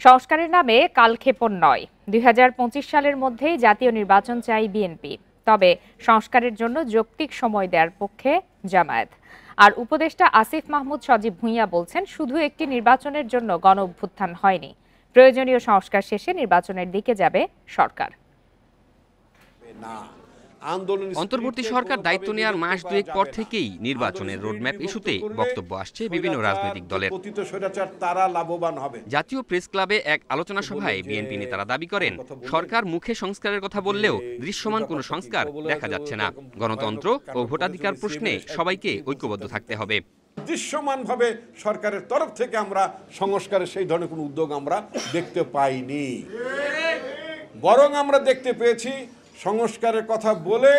সংস্কারের নামে কালক্ষেপণ নয়, ২০২৫ সালের মধ্যেই জাতীয় নির্বাচন চাই বিএনপি। তবে সংস্কারের জন্য যৌক্তিক সময় দেওয়ার পক্ষে জামায়াত। আর উপদেষ্টা আসিফ মাহমুদ সজীব ভুঁইয়া বলছেন, শুধু একটি নির্বাচনের জন্য গণঅভ্যুত্থান হয়নি, প্রয়োজনীয় সংস্কার শেষে নির্বাচনের দিকে যাবে সরকার। অন্তর্বর্তী সরকার দায়িত্ব নেওয়ার মাস দুয়েক পর থেকেই নির্বাচনের রোডম্যাপ ইস্যুতে বক্তব্য আসছে বিভিন্ন রাজনৈতিক দলের। জাতীয় প্রেস ক্লাবে এক আলোচনা সভায় বিএনপি নেতারা দাবি করেন, সরকার মুখে সংস্কারের কথা বললেও দৃশ্যমান কোনো সংস্কার দেখা যাচ্ছে না। গণতন্ত্র ও ভোটাধিকার প্রশ্নে সবাইকে ঐক্যবদ্ধ থাকতে হবে। দৃশ্যমানভাবে সরকারের তরফ থেকে আমরা সংস্কারের সেই ধরনের কোনো উদ্যোগ আমরা দেখতে পাইনি, বরং আমরা দেখতে পেয়েছি সংস্কারের কথা বলে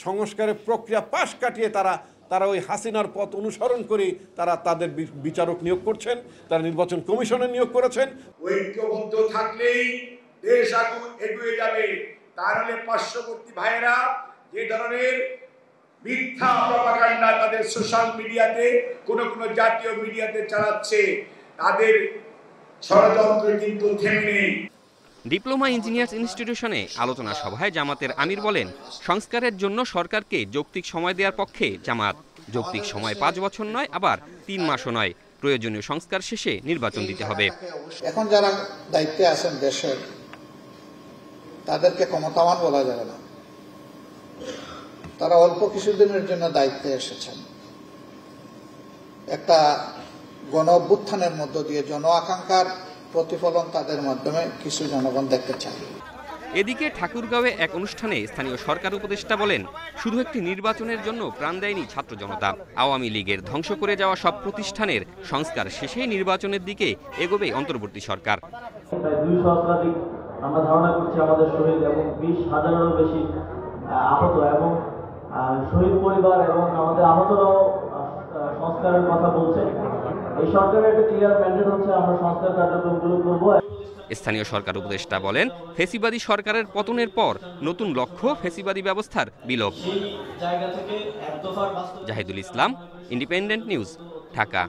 সংস্কারের প্রক্রিয়া পাশ কাটিয়ে তারা ওই হাসিনার পথ অনুসরণ করে তারা তাদের বিচারক নিয়োগ করছেন, তারা নির্বাচন কমিশনে নিয়োগ করেছেন। ঐক্যবদ্ধ থাকলেই দেশ এগিয়ে যাবে। তাহলে পার্শ্ববর্তী ভাইয়েরা যে ধরনের মিথ্যা প্রপাগান্ডা তাদের সোশ্যাল মিডিয়াতে কোন জাতীয় মিডিয়াতে চালাচ্ছে, তাদের ষড়যন্ত্র কিন্তু থেমে নেই। ডিপ্লোমা ইঞ্জিনিয়ার্স ইনস্টিটিউশনে আলোচনা সভায় জামাতের আমির বলেন, সংস্কারের জন্য সরকারকে যৌক্তিক সময় দেওয়ার পক্ষে জামাত। যৌক্তিক সময় 5 বছর নয়, আবার 3 মাসও নয়, প্রয়োজনীয় সংস্কার শেষে নির্বাচন দিতে হবে। এখন যারা দায়িত্বে আছেন দেশের, তাদেরকে ক্ষমতাবান বলা যাবে না। তারা অল্প কিছুদিনের জন্য দায়িত্বে এসেছেন। একটা গণ অভ্যুত্থানের মধ্য দিয়ে জন আকাঙ্ক্ষার প্রতিফলন তাদের মাধ্যমে কিছু জনগণ দেখতে চায়। এদিকে ঠাকুরগাঁওয়ে এক অনুষ্ঠানে স্থানীয় সরকার উপদেষ্টা বলেন, শুধু একটি নির্বাচনের জন্য প্রাণ দেয়নি ছাত্র জনতা। আওয়ামী লীগের ধ্বংস করে যাওয়া সব প্রতিষ্ঠানের সংস্কার শেষে নির্বাচনের দিকে এগোবে অন্তর্বর্তী সরকার। প্রায় 2 সহস্রাধিক আমরা ধারণা করছি আমাদের শহীদ এবং 20,000-এরও বেশি আহত, এবং শহীদ পরিবার এবং আমাদের আহতরাও সংস্কারের কথা বলছে। এই সরকারের একটা ক্লিয়ার ম্যান্ডেট হচ্ছে আমরা সংস্কার কার্যক্রমগুলো করব। স্থানীয় সরকার উপদেষ্টা বলেন, ফ্যাসিবাদী সরকারের পতনের পর নতুন লক্ষ্য ফ্যাসিবাদী ব্যবস্থার বিলোপ। জায়গা থেকে জাহিদুল ইসলাম, ইন্ডিপেন্ডেন্ট নিউজ, ঢাকা।